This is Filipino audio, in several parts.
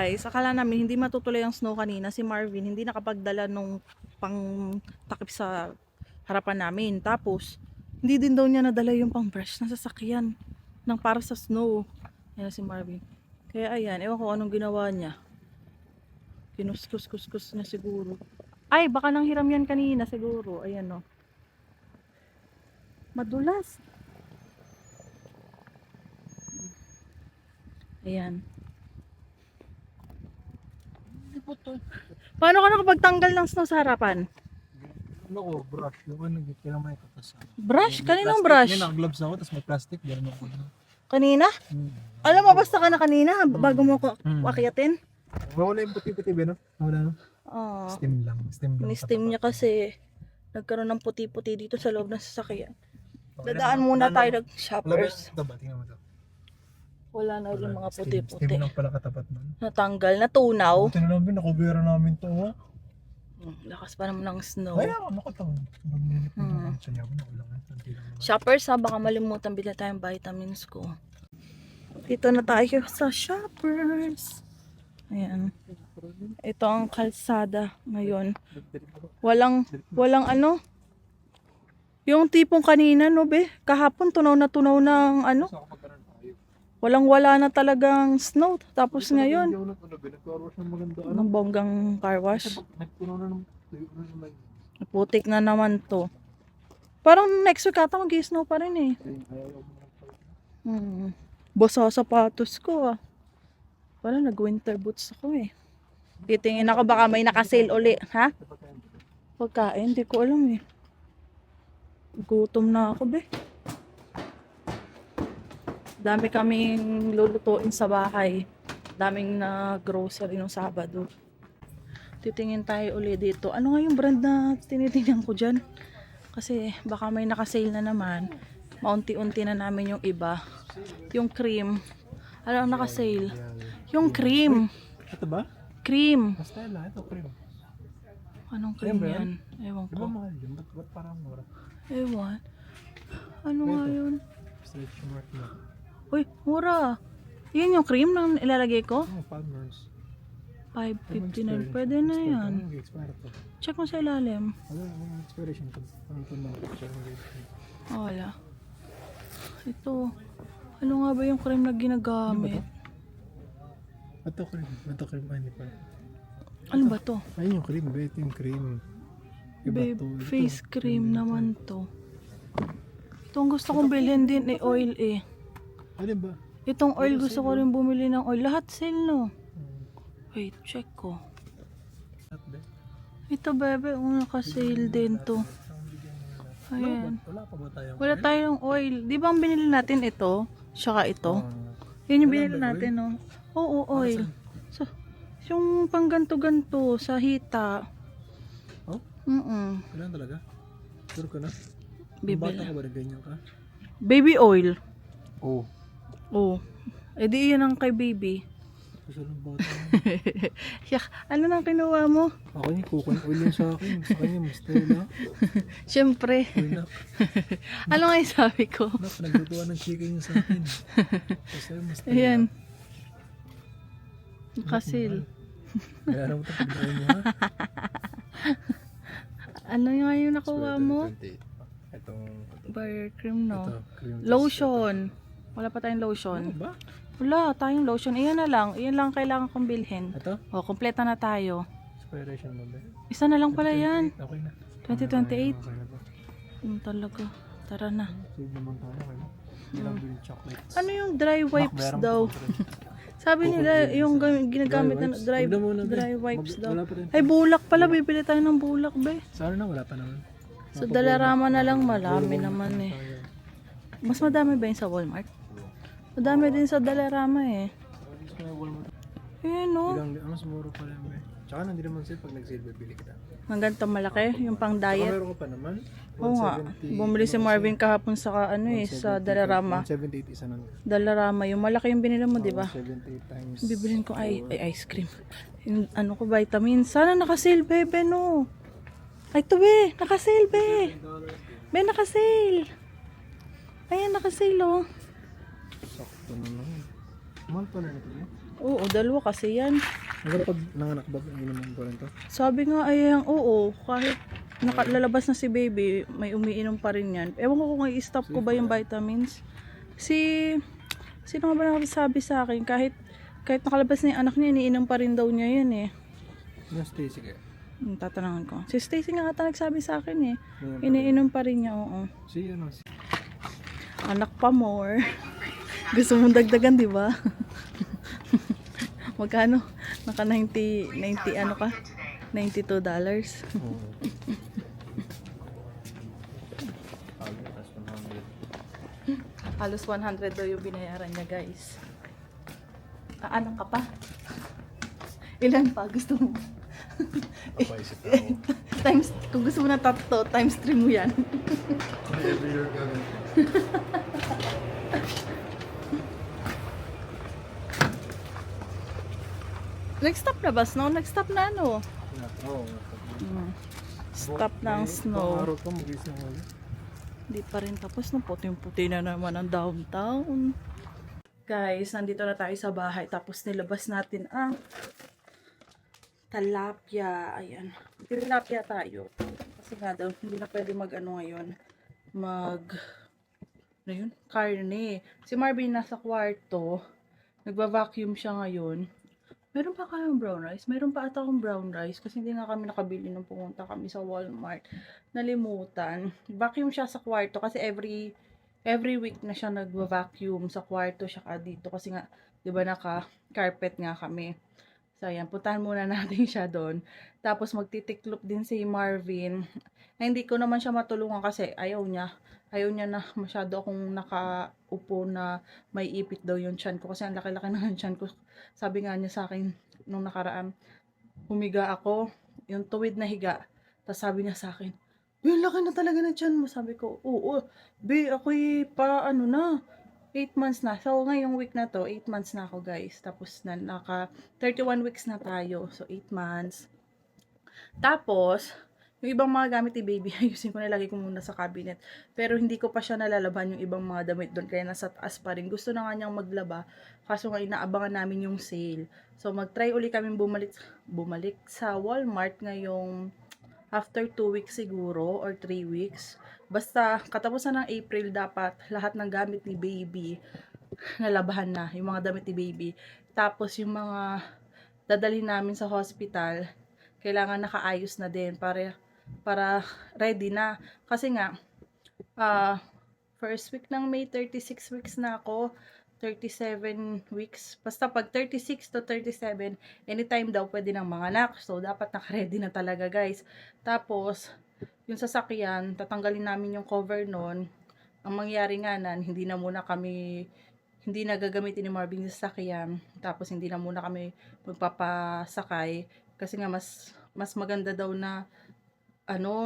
Guys, akala namin hindi matutuloy ang snow kanina. Si Marvin hindi nakapagdala nung pang takip sa harapan namin. Tapos, hindi din daw niya nadala yung pang brush na sasakyan ng para sa snow. Ayan na si Marvin. Kaya ayan, ewan ko anong ginawa niya. Kinuskus-kuskus niya siguro. Ay, baka nang hiram yan kanina siguro. Ayan o. Madulas. Ayan. Paano ka nakapagtanggal ng snow sa harapan? Ano ko, brush. Yung ano, kailangan may katas. Brush? Kaninong Plastic. brush? Yan, naka-gloves ako, tapos may plastic. Ganun ako. Kanina? Alam mo, basta ka na kanina bago mo ko akyatin? Wala yung puti-puti, no? Wala, no? Oo. Steam lang. Steam lang. Ni-steam niya kasi nagkaroon ng puti-puti dito sa loob ng sasakyan. Dadaan muna tayo nag-shoppers. Ito ba? Tingnan mo ito. Wala na rin mga puti-puti. Steam lang pala katapat nun. Natanggal, natunaw. Buti na namin, nakubera namin ito. Oh. Lakas pa naman ng snow. Ay, ako nakatawag. Shoppers ha, baka malimutan bila tayong vitamins ko. Dito na tayo sa shoppers. Ayan. Ito ang kalsada ngayon. Walang ano. Yung tipong kanina, no be? Kahapon tunaw na ng ano. Walang-wala na talagang snow. Tapos ngayon, ng bonggang car wash. Putik na naman to. Parang next week ata mag-snow pa rin eh. Basa sapatos ko ah. Parang nag-winter boots ako eh. Titingin ako baka may naka-sale uli. Ha? Pagkain, hindi ko alam eh. Gutom na ako be. Dami kaming lulutuin sa bahay. Daming na grocery nung Sabado. Titingin tayo uli dito. Ano nga yung brand na tinitingnan ko dyan? Kasi baka may naka-sale na naman. Maunti-unti na namin yung iba. Yung cream. Ano ang naka-sale? Yung cream. Ito ba? Cream. Basta lang, ito cream. Anong cream yan? Ewan Diba ko. mahal yun? Ba't parang mura? Ewan. Ano nga yun? Stretch mark na. Uy, mura. Yan yung cream na ilalagay ko? Oh, Palmer's. 5.59. Pwede na yan. Ano yung expire to? Check mo sa ilalim. Ano yung expiration to? Ano ito na? Oh, wala. Ito. Ano nga ba yung cream na ginagamit? Ito cream. Ito cream. Ay, hindi pa. Ano ba to? Ayun yung cream. Ito yung cream. Iba Babe, to. Ito. face cream naman to. Itong gusto kong bilhin din eh, oil eh. Ano ba? Itong oil gusto ko rin bumili ng oil. Lahat sale no. Wait, check ko. Ito bebe, naka-sale din to. Ayan. Wala pa ba tayo? Wala tayong oil. Di ba ang binili natin ito? Saka ito? Yan yung binili natin no. Oo, oil. So, yung pang ganto-ganto sa hita. Oh? Wala talaga? Sure ka na? Bibili. Bata ka ba na ganyan ka? Baby oil. Oo. Oh. Eh di yan ang kay baby. Kasi ng bata. Yak, ano nang kinuha mo? Ako yung coconut oil yung sa akin. Sa kanya, Mustela. Siyempre. Nak, Ano nga yung sabi ko? naglutuan ng chicken yung sa akin. Kasi Mustela. Ayan. Nakasil. Kaya naman ito pagkain mo ha? Ano nga yung nakuha mo? Itong Butter cream no? ito, cream cheese. Lotion. Wala pa tayong Ano lotion. ba? Wala tayong lotion. Iyan na lang. Iyan lang kailangan kong bilhin. Ito? O, kompleta na tayo. Expiration mo ba? Isa na lang pala yan. Okay na. 2028. Okay na to. Talaga. Tara na. Save naman tayo. Okay na. Hindi lang bilhin chocolates. Ano yung dry wipes Bayaran mo daw? pa ba? Sabi nila yung ginagamit na Dry wipes? Huwag na muna, be. dry wipes daw. Wala pa rin. Ay bulak pala, bibili tayo ng bulak be. Sana na, wala pa naman. Sa Dalarama na lang, marami naman eh. Mas madami ba yun sa Walmart? Madami din sa Dalarama eh. Ayan no. Mas mura pa rin. Tsaka hindi naman sale pag nag-sale, bibili kita. Hanggang to malaki, yung pang Tsaka diet. meron ka pa naman. Oo nga. Bumili si Marvin kahapon sa ano eh, sa Dalarama. 178 isa nun. Dalarama, yung malaki yung binili mo, di ba? 178 times. Bibilin ko ay ice cream. Yung ano ko, vitamin. Sana naka-sale, bebe, no? Ay, ito, be. Naka-sale, be. Be, naka-sale. Ayan, naka-sale, oh. Sakto naman. Mahal pa na ito. Oo, dalawa kasi yan. Hanggang pag nanganak ba, inuman pa rin to? Sabi nga ay oo, kahit nakalalabas na si baby, may umiinom pa rin yan. Ewan ko kung i-stop ko ba yung vitamins. Si, sino nga ba nakasabi sa akin, kahit nakalabas na yung anak niya, iniinom pa rin daw niya yan eh. Yung Stacy kaya? Tatanungan ko. Si Stacy nga ata nagsabi sa akin eh. Ngayon pa rin. Iniinom pa rin niya, oo. Si ano? Anak pa more. Gusto mong dagdagan, di ba? Magkano? Naka 90 ano ka? $92. Oo. Halos 100 daw yung binayaran niya, guys. Anak ka pa? Ilan pa gusto mo? Papaisip na ako. Kung gusto mo na tatlo, times 3 mo yan. Every year gagawin. Nag-stop na ba snow? Nag-stop na ano? Oo. Stop ng snow. Araw pa mag-isang ulit. Hindi pa rin tapos. Puting-puti na naman ang downtown. Guys, nandito na tayo sa bahay. Tapos nilabas natin ang tilapia. Ayan. Tilapia tayo. Kasi nga daw, hindi na pwede mag-ano ngayon. Ano yun? Karne. Si Marvin nasa kwarto. Nagba-vacuum siya ngayon. Meron pa kayong brown rice? Meron pa ata akong brown rice kasi hindi na kami nakabili nung pumunta kami sa Walmart. Nalimutan. Vacuum siya sa kwarto kasi every week na siya nagva-vacuum sa kwarto siya dito kasi nga 'di ba naka-carpet nga kami. So ayan, puntahan muna natin siya doon. Tapos magtitiklop din si Marvin. Hindi ko naman siya matulungan kasi ayaw niya na masyado akong nakaupo na may ipit daw yung tiyan ko kasi ang laki-laki ng tiyan ko. Sabi nga niya sa akin nung nakaraan, humiga ako, yung tuwid na higa. Tapos sabi niya sa akin, "Yung laki na talaga ng tiyan mo." Sabi ko, "Oo, be, ako'y pa ano na, 8 months na." So ngayong week na to, 8 months na ako, guys. Tapos na naka 31 weeks na tayo. So 8 months. Tapos yung ibang mga gamit ni baby, ayusin ko, nilagay ko muna sa cabinet. Pero hindi ko pa siya nalalaban yung ibang mga damit doon, kaya nasa taas pa rin. Gusto na nga niyang maglaba, kaso nga inaabangan namin yung sale. So mag-try uli kami bumalik sa Walmart ngayong after 2 weeks siguro, or 3 weeks. Basta katapusan ng April, dapat lahat ng gamit ni baby nalabahan na, yung mga damit ni baby. Tapos yung mga dadalhin namin sa hospital, kailangan nakaayos na din para ready na. Kasi nga, first week ng May, 36 weeks na ako. 37 weeks. Basta pag 36 to 37, anytime daw pwede ng mga anak. So, dapat naka-ready na talaga, guys. Tapos, yung sasakyan, tatanggalin namin yung cover nun. Ang mangyari nga hindi na gagamitin ni Marvin yung sasakyan. Tapos, hindi na muna kami magpapasakay. Kasi nga, mas maganda daw na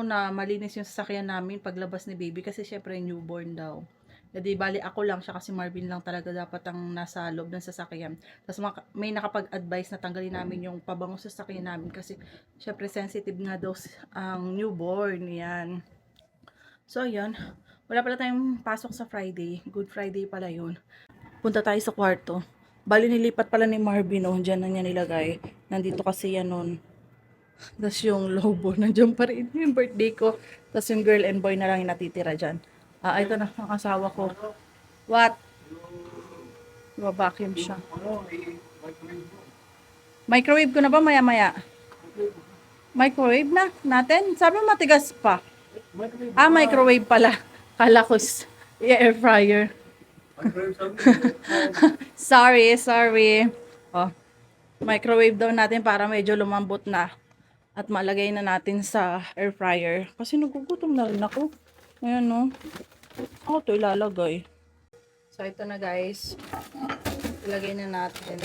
na malinis yung sasakyan namin paglabas ni baby kasi syempre newborn daw. Di bali ako lang siya kasi Marvin lang talaga dapat ang nasa loob ng sasakyan. Tapos may nakapag-advise na tanggalin namin yung pabango sa sasakyan namin kasi syempre sensitive nga daw ang newborn. Yan. So ayun, wala pala tayong pasok sa Friday. Good Friday pala yun. Punta tayo sa kwarto. Bali nilipat pala ni Marvin, dyan na niya nilagay. Nandito kasi yan nun. Tapos yung lobo, nandiyan pa rin yung birthday ko. Tapos yung girl and boy na lang yung natitira dyan. Ito na, ang asawa ko. What? Vacuum siya. Microwave ko na ba maya-maya? Microwave na natin? Sabi matigas pa. Microwave pala. Kala ko air fryer. Sorry. Microwave daw natin para medyo lumambot na. At malagay na natin sa air fryer. Kasi nagugutom na rin ako. Ayan, no. Ako ito ilalagay. So, ito na, guys. Ilagay na natin.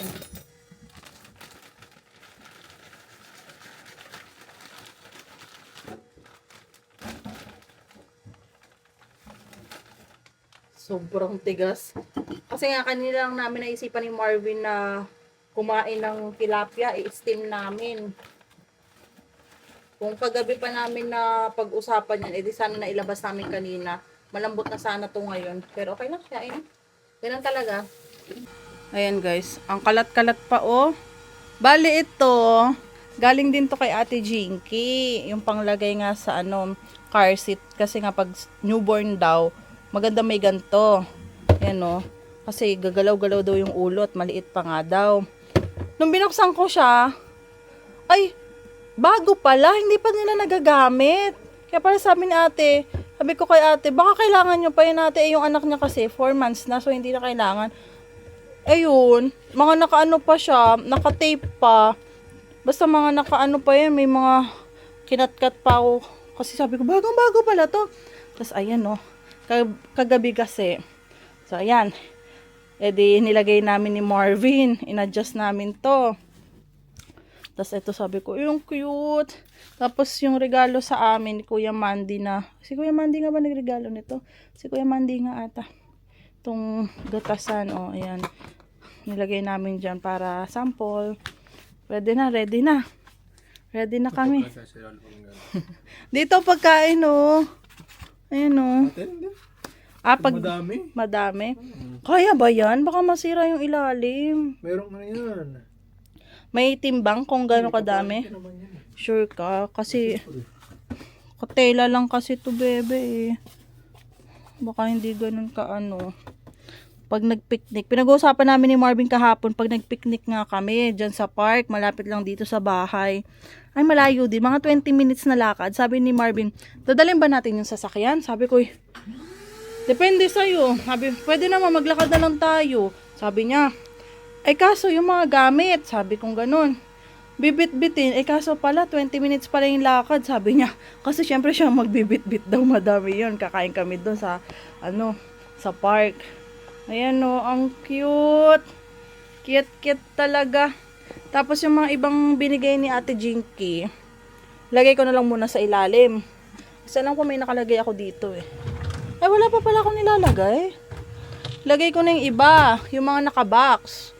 Sobrang tigas. Kasi nga, kanina lang namin naisipan ni Marvin na kumain ng tilapia, i-steam namin. Kung kagabi pa namin na pag-usapan yan, edi sana na ilabas namin kanina. Malambot na sana to ngayon. Pero okay lang siya, eh. Ganun talaga. Ayan guys, ang kalat-kalat pa oh. Bali ito, galing din to kay Ate Jinky. Yung panglagay nga sa ano, car seat. Kasi nga pag newborn daw, maganda may ganto. Ayan oh. Kasi gagalaw-galaw daw yung ulo at maliit pa nga daw. Nung binuksan ko siya, ay, bago pala, hindi pa nila nagagamit. Kaya pala sabi ni ate, sabi ko kay ate, baka kailangan nyo pa yun ate. Yung anak niya kasi, 4 months na, so hindi na kailangan. Ayun, mga nakaano pa siya, naka-tape pa. Basta mga nakaano pa yan, may mga kinatkat pa ako. Kasi sabi ko, bagong-bago pala to. Tapos ayan oh, kagabi kasi. So ayan, edi nilagay namin ni Marvin, inadjust namin to. Tapos ito sabi ko, yung cute. Tapos yung regalo sa amin ni Kuya Mandy na, si Kuya Mandy nga ba nagregalo nito? Si Kuya Mandy nga ata. Itong gatasan, oh, ayan. Nilagay namin dyan para sample. Ready na, ready na. Ready na kami. Dito pagkain, oh. Ayan, oh. Pag Madami. madami. Kaya ba yan? Baka masira yung ilalim. Merong ano yan. May timbang kung gano'ng kadami. Sure ka? Kasi katela lang kasi to bebe eh. Baka hindi ganun ka ano. Pag nagpicnic, pinag-uusapan namin ni Marvin kahapon, pag nagpicnic nga kami dyan sa park, malapit lang dito sa bahay. Ay malayo din, mga 20 minutes na lakad. Sabi ni Marvin, dadalhin ba natin yung sasakyan? Sabi ko, depende sa'yo. Sabi, pwede naman maglakad na lang tayo. Sabi niya, ay kaso yung mga gamit, sabi kong ganun. Bibit-bitin, ay kaso pala 20 minutes pala yung lakad, sabi niya. Kasi syempre siya magbibit-bit daw, madami yun. Kakain kami doon sa, ano, sa park. Ayan o, ang cute. Cute-cute talaga. Tapos yung mga ibang binigay ni Ate Jinky, lagay ko na lang muna sa ilalim. Kasi alam ko may nakalagay ako dito eh. Ay wala pa pala akong nilalagay. Lagay ko na yung iba, yung mga nakabox.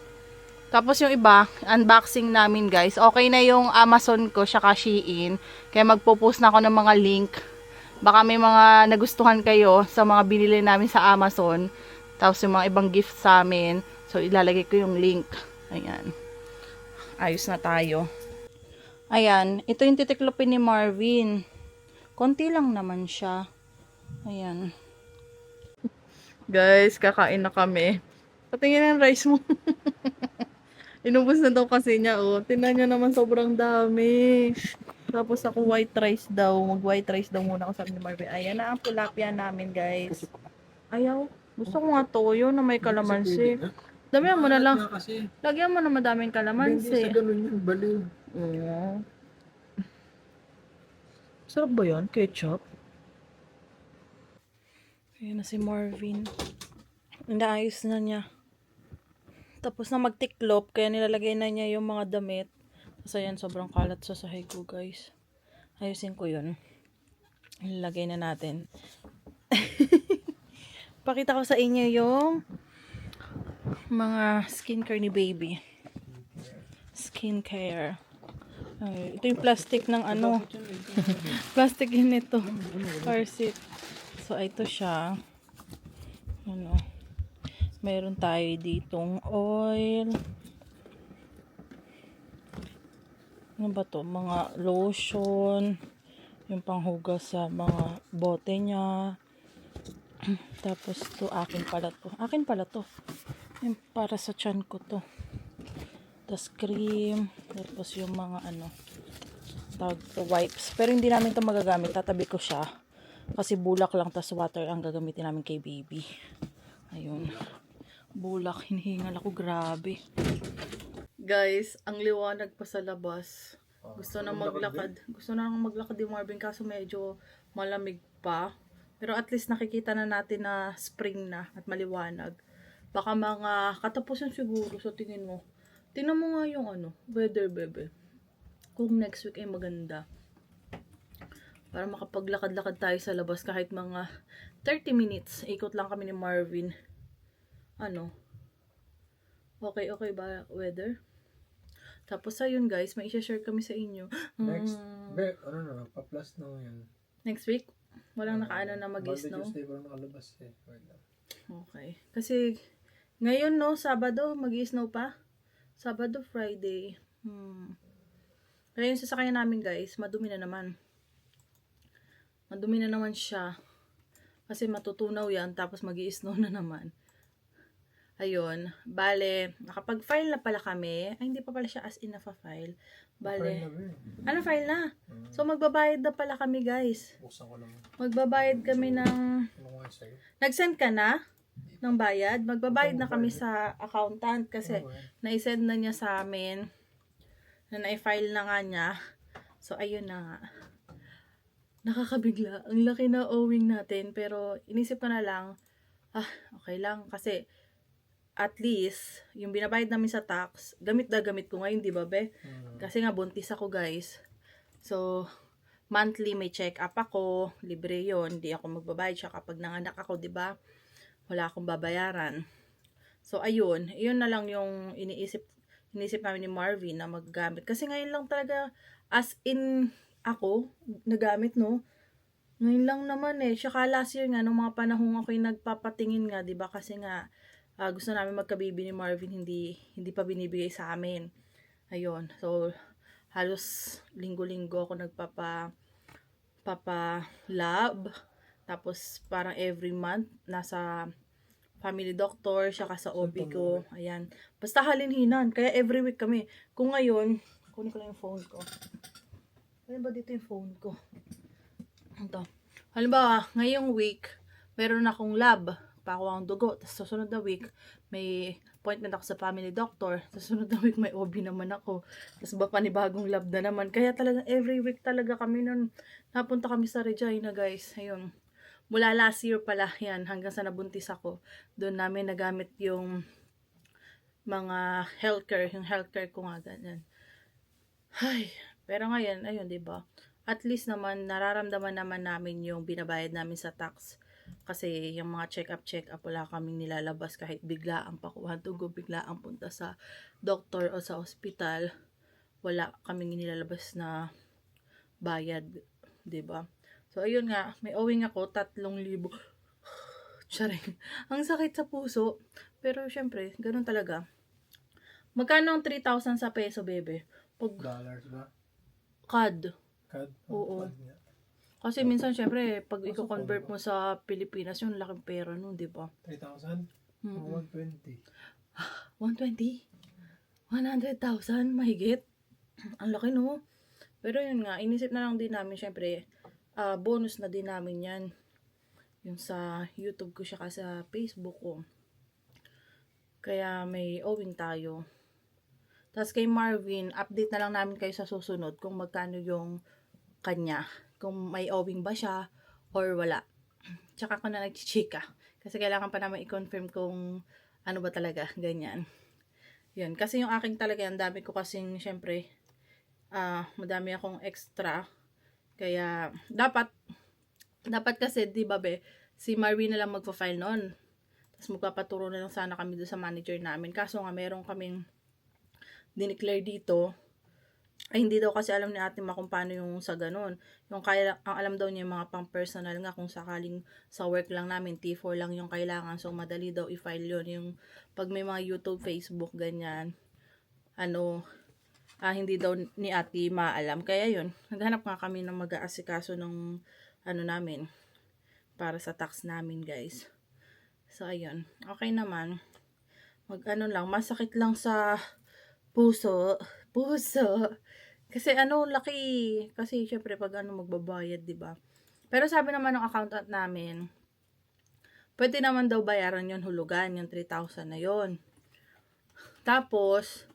Tapos yung iba, unboxing namin guys. Okay na yung Amazon ko, syaka Shein. Kaya magpo-post na ako ng mga link. Baka may mga nagustuhan kayo sa mga binili namin sa Amazon. Tapos yung mga ibang gift sa amin. So ilalagay ko yung link. Ayan. Ayos na tayo. Ayan. Ito yung titiklopin ni Marvin. Konti lang naman siya. Ayan. Guys, kakain na kami. Patingin ang rice mo. Inubos na daw kasi niya, oh. Tingnan niyo naman, sobrang dami. Tapos ako white rice daw. Mag-white rice daw muna ako, sabi ni Marvin. Ayan na ang tilapia namin, guys. Ayaw. Gusto ko nga toyo na may kalamansi. Damihan mo na lang. Lagyan mo na madaming Hindi kalamansi. sa ganun yan, baliw. Oo. Sarap ba yan? Ketchup? Ayan na si Marvin. Inaayos na niya. Tapos na magtiklop, kaya nilalagay na niya yung mga damit. Kasi yan, sobrang kalat sa sahig ko, guys. Ayusin ko yun. Nilalagay na natin. Pakita ko sa inyo yung mga skincare ni baby. Skincare. Ay, ito yung plastic ng ano. Plastic yun ito. Car seat. So, ito siya. Ano. Meron tayo ditong oil. Ano ba to? Mga lotion. Yung panghugas sa mga bote niya. Tapos to, akin pala to. Akin pala to. Yung para sa tiyan ko to. Tapos cream. Tapos yung mga ano. Tawag to wipes. Pero hindi namin to magagamit. Tatabi ko siya. Kasi bulak lang. Tapos water ang gagamitin namin kay baby. Ayun. Bulak, hinihingal ako, grabe. Guys, ang liwanag pa sa labas. Gusto na maglakad. Gusto na maglakad yung Marvin kaso medyo malamig pa. Pero at least nakikita na natin na spring na at maliwanag. Baka mga katapusan siguro sa tingin mo. Tingnan mo nga yung ano, weather bebe. Kung next week ay maganda. Para makapaglakad-lakad tayo sa labas kahit mga 30 minutes. Ikot lang kami ni Marvin. Ano? Okay ba weather? Tapos ayun guys, may i-share kami sa inyo. Next, ano na, pa-plus na yan. Next week? Walang nakaano na mag-snow? Monday, Tuesday, parang nakalabas eh. Okay. Kasi Ngayon, no, Sabado, mag-snow pa. Sabado, Friday. Kaya yung sasakyan namin, guys, madumi na naman. Madumi na naman siya. Kasi matutunaw yan, tapos mag-i-snow na naman. Ayun. Bale, nakapag-file na pala kami. Ay, hindi pa pala siya as in na-file. Bale, ano file na? So, magbabayad na pala kami, guys. Buksan ko lang. Magbabayad kami ng... Ano nga sa'yo? Nag-send ka na ng bayad? Magbabayad na kami sa accountant kasi na-send na niya sa amin na na-file na nga niya. So, ayun na nga. Nakakabigla. Ang laki na owing natin. Pero, inisip ko na lang, okay lang. Kasi, at least, yung binabayad namin sa tax, gamit na gamit ko ngayon, di ba, be? Kasi nga, buntis ako, guys. So, monthly may check-up ako. Libre yon. Di ako magbabayad siya kapag nanganak ako, di ba? Wala akong babayaran. So, ayun. Yun na lang yung iniisip namin ni Marvin na maggamit. Kasi ngayon lang talaga, as in, ako, nagamit, no? Ngayon lang naman eh. Tsaka last year nga, nung mga panahon ako yung nagpapatingin nga, di ba? Kasi nga, gusto namin magkabibi ni Marvin, hindi pa binibigay sa amin. Ayun. So, halos linggo-linggo ako lab. Tapos, parang every month, nasa family doctor, saka sa OB ko. Ayan. Basta halinhinan. Kaya every week kami. Kung ngayon, kunin ko lang yung phone ko. Ano ba dito yung phone ko? Ito. Halimbawa, ngayong week, meron akong lab. Pakuha ang dugo. Tapos susunod na week, may appointment ako sa family doctor. Sa susunod na week, may OB naman ako. Tapos ba panibagong lab na naman. Kaya talaga, every week talaga kami nun. Napunta kami sa Regina, guys. Ayun. Mula last year pala yan, hanggang sa nabuntis ako. Doon namin nagamit yung mga healthcare. Yung healthcare ko nga ganyan. Ay, pero ngayon, ayun, diba? At least naman, nararamdaman naman namin yung binabayad namin sa tax. Kasi yung mga check-up, wala kaming nilalabas kahit bigla ang pakuha dugo, bigla ang punta sa doktor o sa ospital. Wala kaming nilalabas na bayad, 'di ba? So ayun nga, may owing ako 3,000. Charing. Ang sakit sa puso. Pero syempre, ganun talaga. Magkano ang 3,000 sa peso, bebe? Pag Dollars ba? CAD. CAD? Oo. CAD nga. Kasi minsan, syempre, pag i-convert mo sa Pilipinas, yung laking pera nun, di ba? 3,000? 120. 120? 100,000? Mahigit? Ang laki, no? Pero yun nga, inisip na lang din namin, syempre, bonus na din namin yan. Yung sa YouTube ko siya sa Facebook ko. Kaya may owing tayo. Tapos kay Marvin, update na lang namin kayo sa susunod kung magkano yung kanya. Kung may owing ba siya or wala. Tsaka ako na nag-chika. Kasi kailangan pa naman i-confirm kung ano ba talaga, ganyan. Yun. Kasi yung aking talaga, ang dami ko kasing, syempre, madami akong extra. Kaya, dapat kasi, di ba be, si Marvin na lang magpa-file noon. Tapos magpapaturo na lang sana kami doon sa manager namin. Kaso nga, meron kaming dineclare dito. Ay, hindi daw kasi alam ni Ate Ma kung paano yung sa ganun. Yung kaya, ang alam daw niya yung mga pang-personal nga kung sakaling sa work lang namin, T4 lang yung kailangan. So, madali daw i-file yun. Yung pag may mga YouTube, Facebook, ganyan, hindi daw ni Ate maalam. Kaya yun, naghanap nga kami ng mag-aasikaso ng namin para sa tax namin, guys. So, ayun. Okay naman. Lang, masakit lang sa puso. Kasi laki. Kasi syempre pag magbabayad, 'di ba? Pero sabi naman ng accountant namin, pwede naman daw bayaran 'yon hulugan, yung 3,000 na 'yon. Tapos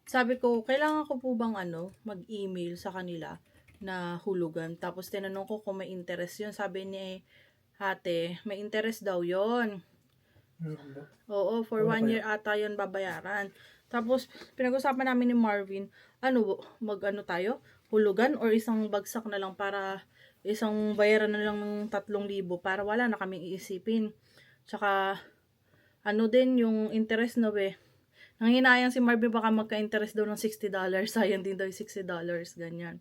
sabi ko, kailangan ko po bang mag-email sa kanila na hulugan. Tapos tinanong ko kung may interest 'yon. Sabi ni Ate, may interest daw 'yon. Oo, for 1 year ata 'yon babayaran. Tapos, pinag-usapan namin ni Marvin, tayo? Hulugan or isang bagsak na lang para isang bayaran na lang ng 3,000 para wala na kaming iisipin. Tsaka, din yung interest na Nanghinayang si Marvin baka magka-interest daw ng $60. Sayang din daw yung $60, ganyan.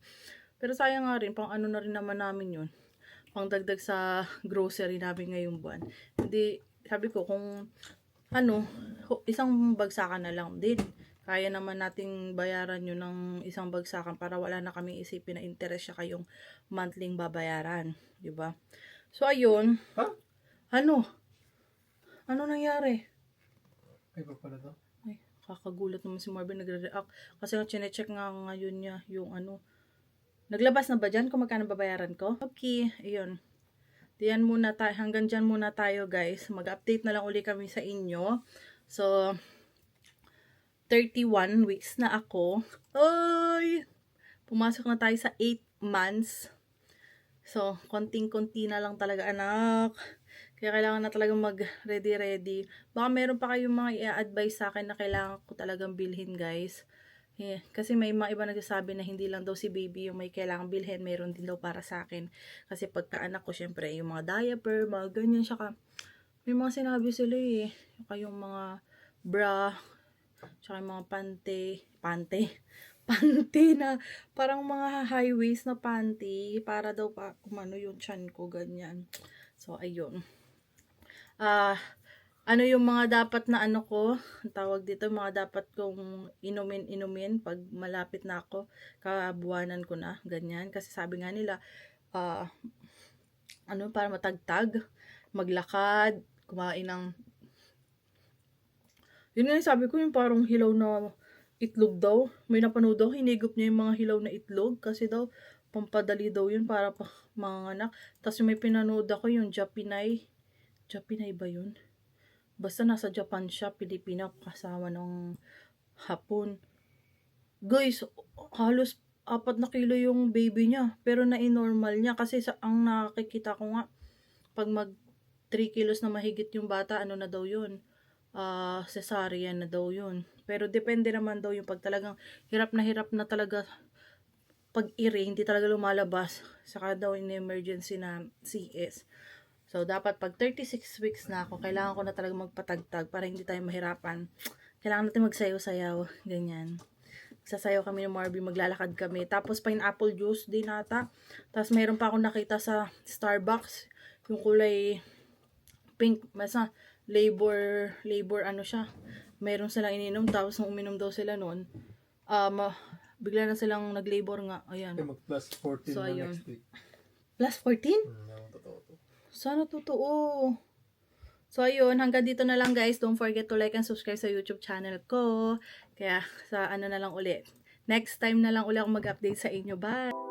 Pero sayang nga rin, pang na rin naman namin yun. Pang dagdag sa grocery namin ngayong buwan. Hindi, sabi ko, kung isang bagsakan na lang din. Kaya naman nating bayaran yun ng isang bagsakan para wala na kaming isipin na interest siya kayong monthly babayaran. Diba? So, ayun. Ha? Ano? Ano nangyari? Ay, pa pala to. Ay, kakagulat naman si Marvin nagre-react. Kasi nga, chinecheck nga ngayon niya yung ano. Naglabas na ba dyan kung magkano babayaran ko? Okay, ayun. Diyan muna tayo, hanggang dyan muna tayo guys. Mag-update na lang uli kami sa inyo. So, 31 weeks na ako. Ay! Pumasok na tayo sa 8 months. So, konting-konti na lang talaga anak. Kaya kailangan na talagang mag-ready-ready. Baka meron pa kayong mga i-advise sa akin na kailangan ko talagang bilhin guys. Kasi may mga iba nagsasabi na hindi lang daw si baby yung may kailangang bilhin. Meron din daw para sa akin. Kasi pagka-anak ko, syempre, yung mga diaper, mga ganyan. Saka, may mga sinabi sila yung mga bra, tsaka yung mga panty na parang mga high waist na panty para daw pa kumano yung chan ko ganyan. So ayun. Ano yung mga dapat na ano ko, ang tawag dito, mga dapat kong inumin pag malapit na ako, kabuwanan ko na, ganyan. Kasi sabi nga nila, para matagtag, maglakad, kumain ng yun nga sabi ko yung parang hilaw na itlog daw. May napanood daw, hinigop niya yung mga hilaw na itlog kasi daw pampadali daw yun para pa mga anak. Tapos may pinanood ako yung Japinay. Japinay ba yun? Basta nasa Japan siya, Pilipina, kasama ng Hapon. Guys, halos 4 na kilo yung baby niya. Pero na-normal niya kasi ang nakikita ko nga, pag mag 3 kilos na mahigit yung bata, ano na daw yun? Cesarean na daw yun. Pero depende naman daw yung pag talagang hirap na talaga pag-iri, hindi talaga lumalabas. Saka daw in emergency na CS. So, dapat pag 36 weeks na ako, kailangan ko na talaga magpatagtag para hindi tayo mahirapan. Kailangan natin magsayaw-sayaw. Ganyan. Sasayaw kami ng Marby, maglalakad kami. Tapos pineapple juice din ata. Tapos mayroon pa akong nakita sa Starbucks. Yung kulay pink. Basta labor ano siya. Meron silang ininom. Tapos nung uminom daw sila noon, bigla na silang nag-labor nga. Ayan. Mag plus 14 So, na ayun. next week. Plus 14? Totoo to. Sana totoo. So, ayun. Hanggang dito na lang guys. Don't forget to like and subscribe sa YouTube channel ko. Kaya, sa ano na lang ulit. Next time na lang ulit ako mag-update sa inyo. Bye!